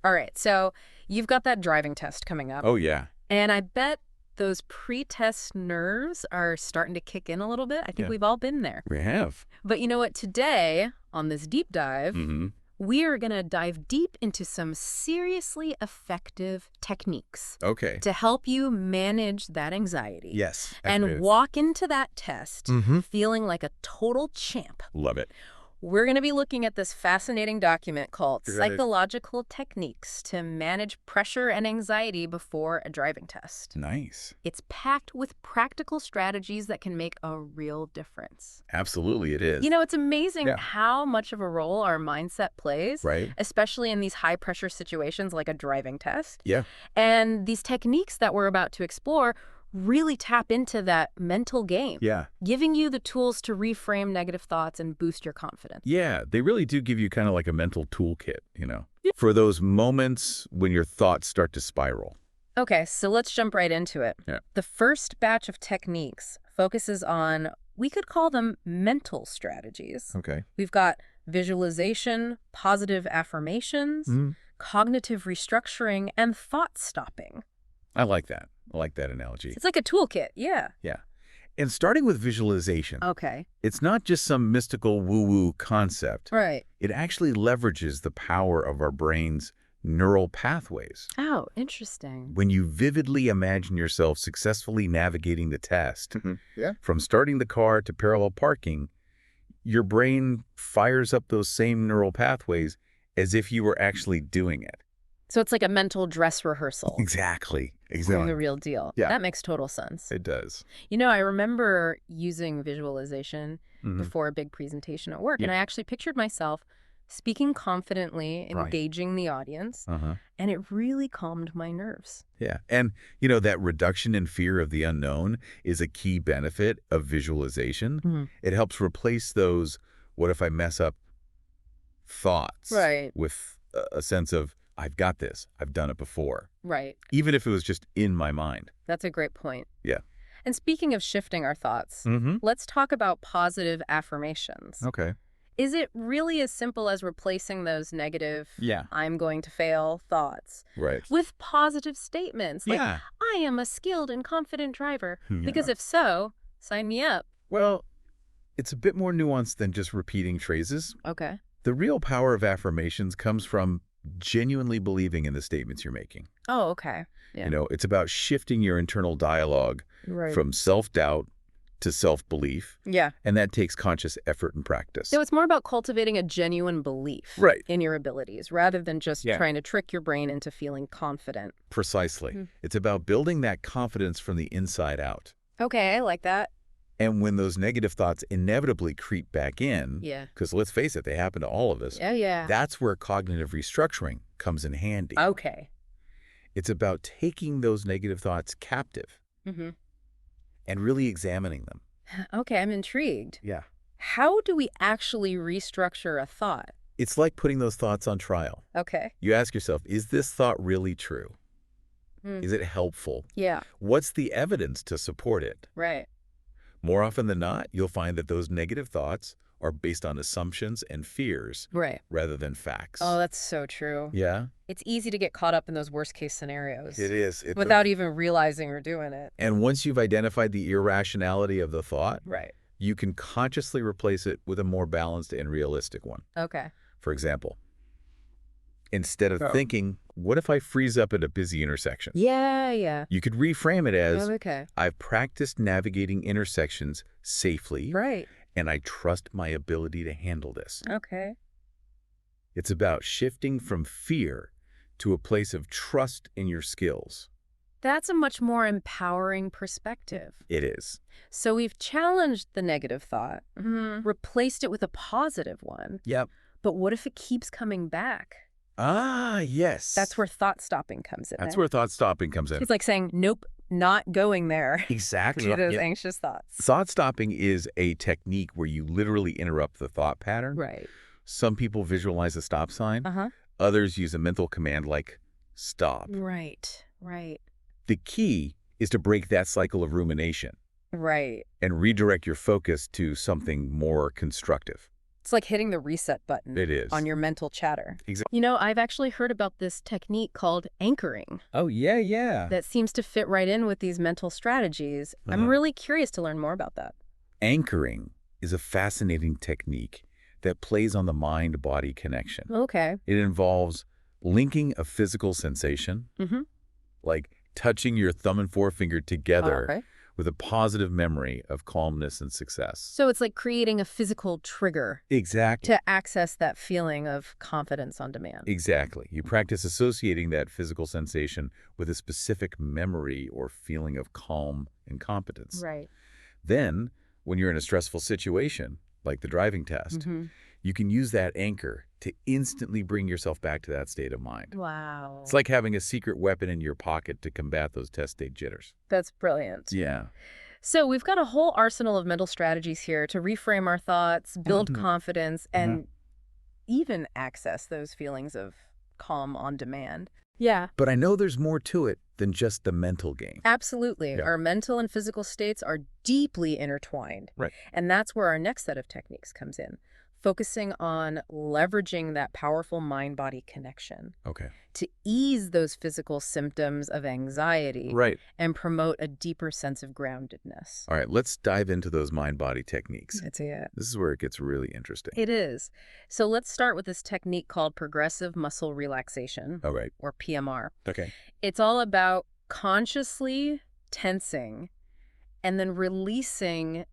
All right, so you've got that driving test coming up. Oh, yeah. And I bet those pre-test nerves are starting to kick in a little bit. I think Yeah. we've all been there. We have. But you know what? Today, on this deep dive, Mm-hmm. we are going to dive deep into some seriously effective techniques Okay. to help you manage that anxiety. Yes. And Active. walk into that test Mm-hmm. feeling like a total champ. Love it. We're going to be looking at this fascinating document called You're gonna- Psychological Techniques to Manage Pressure and Anxiety Before a Driving Test. Nice. It's packed with practical strategies that can make a real difference. Absolutely, it is. You know, it's amazing Yeah. how much of a role our mindset plays, Right? especially in these high-pressure situations like a driving test. Yeah. And these techniques that we're about to explore really tap into that mental game, Yeah. giving you the tools to reframe negative thoughts and boost your confidence. Yeah, they really do give you kind of like a mental toolkit, for those moments when your thoughts start to spiral. Okay, so let's jump right into it. Yeah. The first batch of techniques focuses on, we could call them mental strategies. Okay. We've got visualization, positive affirmations, cognitive restructuring, and thought stopping. I like that. I like that analogy. It's like a toolkit, yeah. Yeah. And starting with visualization, Okay. it's not just some mystical woo-woo concept. Right. It actually leverages the power of our brain's neural pathways. Oh, interesting. When you vividly imagine yourself successfully navigating the test, Yeah. from starting the car to parallel parking, your brain fires up those same neural pathways as if you were actually doing it. So it's like a mental dress rehearsal. Exactly. For Exactly. the real deal. Yeah. That makes total sense. It does. You know, I remember using visualization Mhm. before a big presentation at work, and Yeah. I actually pictured myself speaking confidently, Right. engaging the audience, Uh-huh. and it really calmed my nerves. Yeah. And, that reduction in fear of the unknown is a key benefit of visualization. Mhm. It helps replace those, what if I mess up thoughts Right. with a sense of, I've got this. I've done it before. Right. Even if it was just in my mind. That's a great point. Yeah. And speaking of shifting our thoughts, Mm-hmm. let's talk about positive affirmations. Okay. Is it really as simple as replacing those negative, Yeah. I'm going to fail thoughts Right. with positive statements like, Yeah. I am a skilled and confident driver? Yeah. Because if so, sign me up. Well, it's a bit more nuanced than just repeating phrases. Okay. The real power of affirmations comes from genuinely believing in the statements you're making. Oh, okay. Yeah. It's about shifting your internal dialogue Right. from self-doubt to self-belief, Yeah. and that takes conscious effort and practice. So it's more about cultivating a genuine belief Right. in your abilities rather than just Yeah. trying to trick your brain into feeling confident. Precisely. Mhm. It's about building that confidence from the inside out. Okay, I like that. And when those negative thoughts inevitably creep back in, Yeah. because let's face it, they happen to all of us, Oh, yeah. that's where cognitive restructuring comes in handy. Okay. It's about taking those negative thoughts captive Mm-hmm. and really examining them. Okay, I'm intrigued. Yeah. How do we actually restructure a thought? It's like putting those thoughts on trial. Okay. You ask yourself, is this thought really true? Hmm. Is it helpful? Yeah, What's the evidence to support it? right. More often than not, you'll find that those negative thoughts are based on assumptions and fears Right. rather than facts. Oh, that's so true. Yeah, It's easy to get caught up in those worst case scenarios it is. without even realizing we're doing it. And once you've identified the irrationality of the thought, Right. you can consciously replace it with a more balanced and realistic one. Okay. For example, instead of Oh. thinking, what if I freeze up at a busy intersection? Yeah, yeah. You could reframe it as, Okay. I've practiced navigating intersections safely, Right. and I trust my ability to handle this. Okay. It's about shifting from fear to a place of trust in your skills. That's a much more empowering perspective. It is. So we've challenged the negative thought, replaced it with a positive one. Yep. But what if it keeps coming back? Ah, yes. That's where thought stopping comes in. That's right? where thought stopping comes in. It's like saying, nope, not going there Exactly. to those Yeah. anxious thoughts. Thought stopping is a technique where you literally interrupt the thought pattern. Right. Some people visualize a stop sign. Uh-huh. Others use a mental command like stop. Right. Right. The key is to break that cycle of rumination Right. and redirect your focus to something more constructive. It's like hitting the reset button It is. on your mental chatter. Exactly. You know, I've actually heard about this technique called anchoring Oh, yeah, yeah. that seems to fit right in with these mental strategies. I'm really curious to learn more about that. Anchoring is a fascinating technique that plays on the mind-body connection. Okay. It involves linking a physical sensation, Mm-hmm. like touching your thumb and forefinger together Okay. with a positive memory of calmness and success. So it's like creating a physical trigger Exactly. to access that feeling of confidence on demand. Exactly. You practice associating that physical sensation with a specific memory or feeling of calm and competence. Right. Then, when you're in a stressful situation, like the driving test, Mm-hmm. you can use that anchor to instantly bring yourself back to that state of mind. Wow. It's like having a secret weapon in your pocket to combat those test state jitters. That's brilliant. Yeah. So we've got a whole arsenal of mental strategies here to reframe our thoughts, build confidence, and even access those feelings of calm on demand. Yeah, But I know there's more to it than just the mental game. absolutely. Yeah. Our mental and physical states are deeply intertwined. Right. And that's where our next set of techniques comes in, focusing on leveraging that powerful mind-body connection Okay. to ease those physical symptoms of anxiety Right. and promote a deeper sense of groundedness. All right, let's dive into those mind-body techniques. That's it. This is where it gets really interesting. It is. So let's start with this technique called progressive muscle relaxation, All right. or PMR. Okay. It's all about consciously tensing and then releasing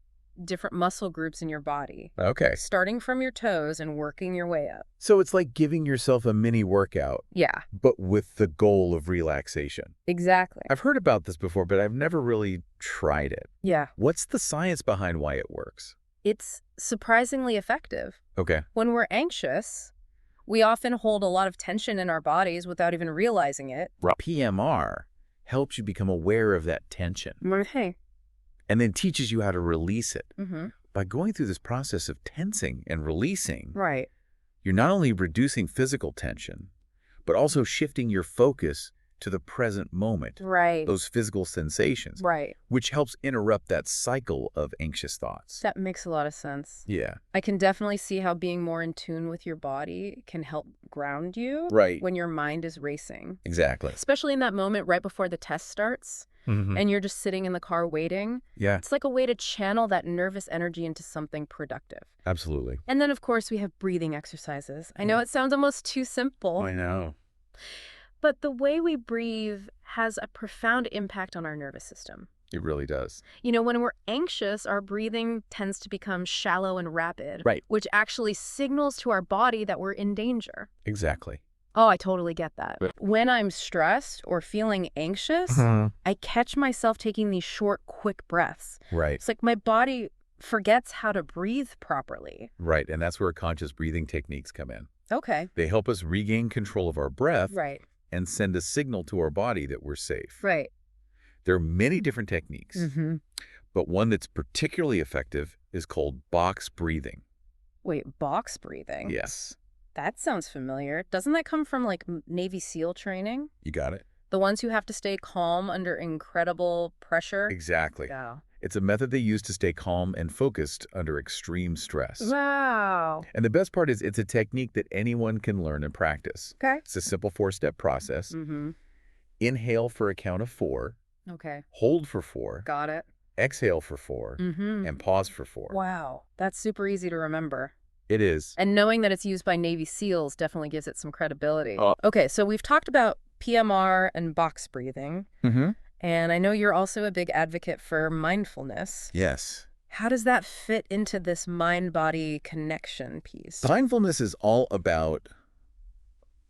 different muscle groups in your body, Okay. starting from your toes and working your way up. So it's like giving yourself a mini workout, Yeah, but with the goal of relaxation. exactly. I've heard about this before, but I've never really tried it. Yeah, What's the science behind why it works? it's surprisingly effective. Okay. When we're anxious, we often hold a lot of tension in our bodies without even realizing it. PMR helps you become aware of that tension Hey. and then teaches you how to release it. Mm-hmm. By going through this process of tensing and releasing, Right. you're not only reducing physical tension, but also shifting your focus to the present moment, Right. those physical sensations, Right. which helps interrupt that cycle of anxious thoughts. That makes a lot of sense. Yeah. I can definitely see how being more in tune with your body can help ground you Right. when your mind is racing. Exactly. Especially in that moment right before the test starts Mm-hmm. and you're just sitting in the car waiting. Yeah, It's like a way to channel that nervous energy into something productive. absolutely. And then, of course, we have breathing exercises. I know it sounds almost too simple, I know. but the way we breathe has a profound impact on our nervous system. It really does. You know, when we're anxious, our breathing tends to become shallow and rapid, Right. which actually signals to our body that we're in danger. Exactly. Oh, I totally get that. Right. When I'm stressed or feeling anxious, I catch myself taking these short, quick breaths. Right. It's like my body forgets how to breathe properly. Right. And that's where conscious breathing techniques come in. Okay. They help us regain control of our breath Right. and send a signal to our body that we're safe. Right. There are many different techniques, Mm-hmm. but one that's particularly effective is called box breathing. Wait, box breathing? Yes. That sounds familiar. Doesn't that come from like Navy SEAL training? You got it? The ones who have to stay calm under incredible pressure? Exactly. Yeah. It's a method they use to stay calm and focused under extreme stress. Wow. And the best part is it's a technique that anyone can learn and practice. Okay. It's a simple 4-step process. Mm-hmm. Inhale for a count of 4, Okay. hold for 4, Got it. exhale for 4, Mm-hmm. and pause for 4. Wow. That's super easy to remember. It is. And knowing that it's used by Navy SEALs definitely gives it some credibility. Oh. Okay, so we've talked about PMR and box breathing, Mm-hmm. and I know you're also a big advocate for mindfulness. Yes. How does that fit into this mind-body connection piece? Mindfulness is all about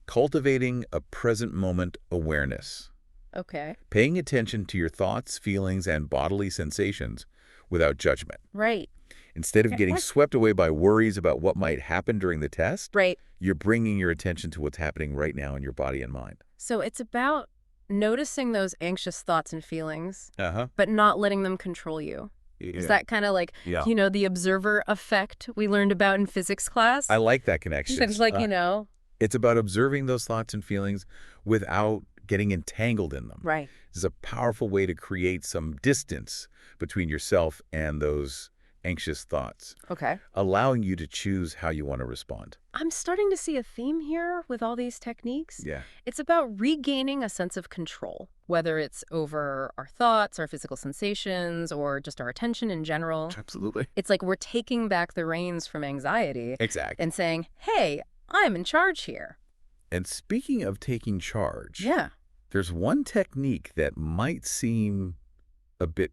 cultivating a present moment awareness, Okay. paying attention to your thoughts, feelings, and bodily sensations without judgment. Right. Instead of getting swept away by worries about what might happen during the test, Right. you're bringing your attention to what's happening right now in your body and mind. So it's about noticing those anxious thoughts and feelings, Uh-huh. but not letting them control you. Is that kind of like, Yeah. you know, the observer effect we learned about in physics class? I like that connection. It's like, you know. It's about observing those thoughts and feelings without getting entangled in them. Right. This is a powerful way to create some distance between yourself and those anxious thoughts, Okay. allowing you to choose how you want to respond. I'm starting to see a theme here with all these techniques. Yeah, It's about regaining a sense of control, whether it's over our thoughts, our physical sensations, or just our attention in general. absolutely. It's like we're taking back the reins from anxiety Exactly. and saying, hey, I'm in charge here. And speaking of taking charge, Yeah. there's one technique that might seem a bit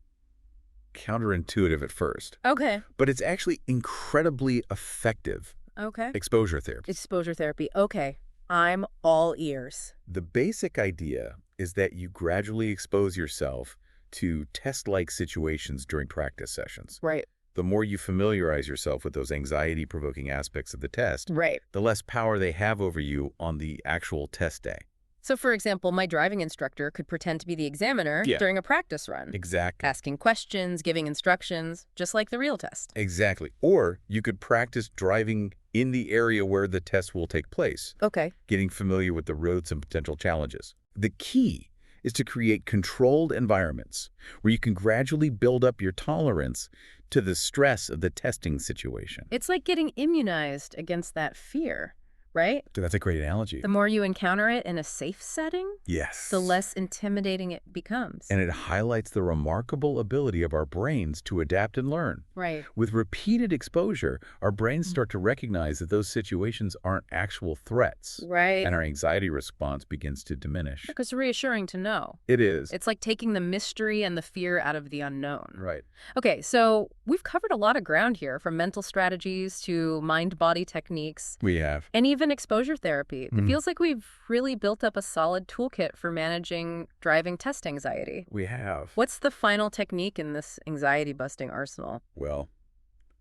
counterintuitive at first, Okay. but it's actually incredibly effective. Okay. Exposure therapy. Exposure therapy. Okay. I'm all ears. The basic idea is that you gradually expose yourself to test-like situations during practice sessions. Right. The more you familiarize yourself with those anxiety-provoking aspects of the test, Right. the less power they have over you on the actual test day. So, for example, my driving instructor could pretend to be the examiner Yeah. during a practice run, Exactly. asking questions, giving instructions, just like the real test. Exactly. Or you could practice driving in the area where the test will take place, Okay. getting familiar with the roads and potential challenges. The key is to create controlled environments where you can gradually build up your tolerance to the stress of the testing situation. It's like getting immunized against that fear, right? That's a great analogy. The more you encounter it in a safe setting, Yes. the less intimidating it becomes. And it highlights the remarkable ability of our brains to adapt and learn. Right. With repeated exposure, our brains start to recognize that those situations aren't actual threats, Right. and our anxiety response begins to diminish. It's reassuring to know. It is. It's like taking the mystery and the fear out of the unknown. Right. Okay, so we've covered a lot of ground here, from mental strategies to mind-body techniques, We have. and even exposure therapy. It feels like we've really built up a solid toolkit for managing driving test anxiety. We have. What's the final technique in this anxiety-busting arsenal? Well,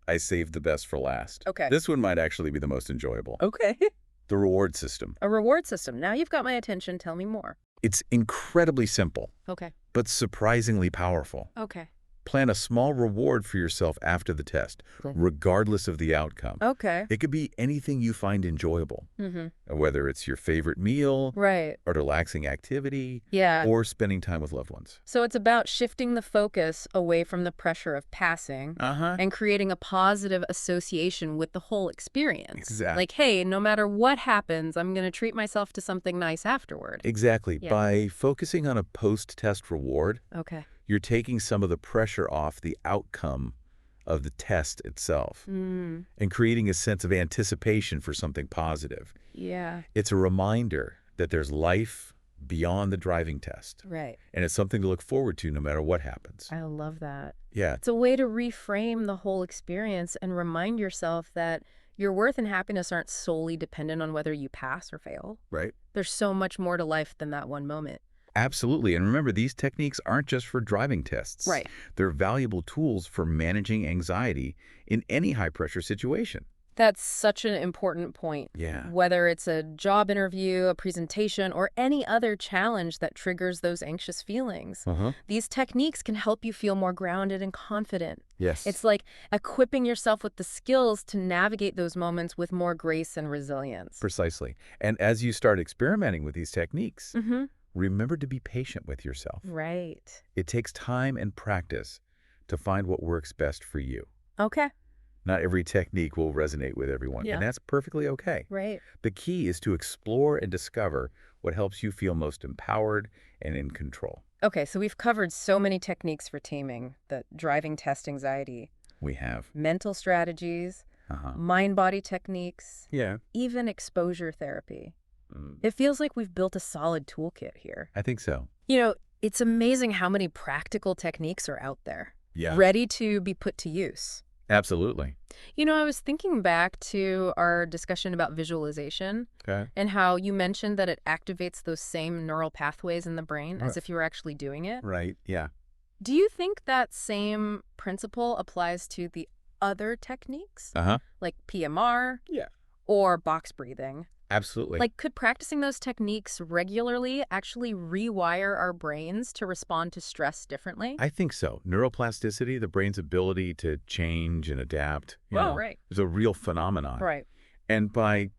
I saved the best for last. Okay. This one might actually be the most enjoyable. Okay. The reward system. A reward system. Now you've got my attention. Tell me more. It's incredibly simple, Okay. but surprisingly powerful. Okay. Plan a small reward for yourself after the test, Okay. regardless of the outcome. Okay. It could be anything you find enjoyable, Mm-hmm. whether it's your favorite meal, Right. a relaxing activity, Yeah. or spending time with loved ones. So it's about shifting the focus away from the pressure of passing Uh-huh. and creating a positive association with the whole experience. Exactly. Like, hey, no matter what happens, I'm going to treat myself to something nice afterward. Exactly. Yeah. By focusing on a post-test reward, Okay. you're taking some of the pressure off the outcome of the test itself Mm, and creating a sense of anticipation for something positive. yeah. It's a reminder that there's life beyond the driving test, Right. and it's something to look forward to no matter what happens. I love that. Yeah, It's a way to reframe the whole experience and remind yourself that your worth and happiness aren't solely dependent on whether you pass or fail. right? There's so much more to life than that one moment. Absolutely. And remember, these techniques aren't just for driving tests. Right. They're valuable tools for managing anxiety in any high-pressure situation. That's such an important point. Yeah. Whether it's a job interview, a presentation, or any other challenge that triggers those anxious feelings, Uh-huh. these techniques can help you feel more grounded and confident. Yes. It's like equipping yourself with the skills to navigate those moments with more grace and resilience. Precisely. And as you start experimenting with these techniques, Mm-hmm. remember to be patient with yourself. Right. It takes time and practice to find what works best for you. Okay. Not every technique will resonate with everyone, Yeah. and that's perfectly okay. Right. The key is to explore and discover what helps you feel most empowered and in control. Okay, so we've covered so many techniques for taming the driving test anxiety, We have. mental strategies, Uh-huh. mind-body techniques, Yeah. even exposure therapy. Mm, It feels like we've built a solid toolkit here. I think so. You know, it's amazing how many practical techniques are out there, Yeah. ready to be put to use. Absolutely. You know, I was thinking back to our discussion about visualization Okay. and how you mentioned that it activates those same neural pathways in the brain as Right. if you were actually doing it. Right. Yeah. Do you think that same principle applies to the other techniques, Uh-huh. like PMR Yeah. or box breathing? Absolutely. Like, could practicing those techniques regularly actually rewire our brains to respond to stress differently? I think so. Neuroplasticity, the brain's ability to change and adapt, Right. is a real phenomenon. Right. And by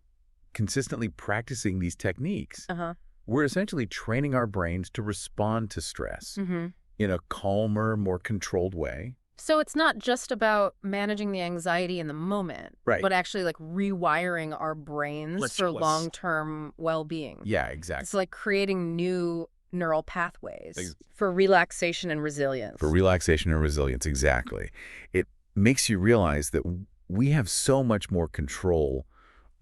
consistently practicing these techniques, Uh-huh. we're essentially training our brains to respond to stress Mm-hmm. in a calmer, more controlled way. So it's not just about managing the anxiety in the moment, Right. but actually like rewiring our brains for long-term well-being. Yeah, exactly. It's like creating new neural pathways for relaxation and resilience. For relaxation and resilience, exactly. It makes you realize that we have so much more control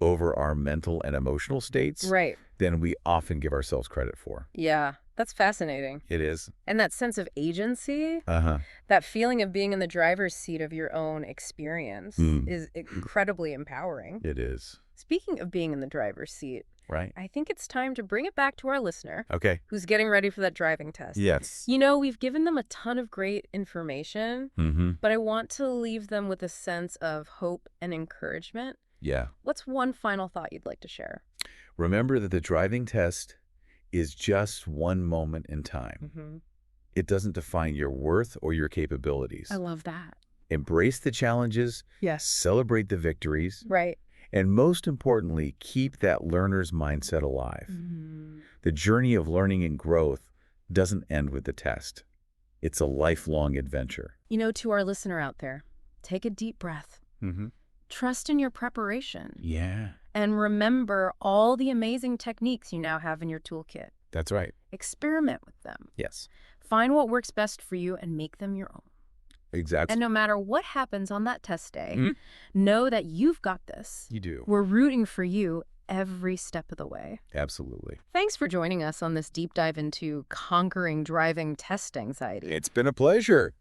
over our mental and emotional states Right. than we often give ourselves credit for. Yeah, that's fascinating. It is. And that sense of agency, Uh-huh. that feeling of being in the driver's seat of your own experience is incredibly empowering. It is. Speaking of being in the driver's seat, Right. I think it's time to bring it back to our listener Okay. who's getting ready for that driving test. Yes. You know, we've given them a ton of great information, Mm-hmm. but I want to leave them with a sense of hope and encouragement. Yeah. What's one final thought you'd like to share? Remember that the driving test is just one moment in time. It doesn't define your worth or your capabilities. I love that. Embrace the challenges. Yes. Celebrate the victories. Right. And most importantly, keep that learner's mindset alive. The journey of learning and growth doesn't end with the test. It's a lifelong adventure. You know, to our listener out there, take a deep breath. Trust in your preparation. Yeah. And remember all the amazing techniques you now have in your toolkit. That's right. Experiment with them. Yes. Find what works best for you and make them your own. Exactly. And no matter what happens on that test day, know that you've got this. You do. We're rooting for you every step of the way. Absolutely. Thanks for joining us on this deep dive into conquering driving test anxiety. It's been a pleasure.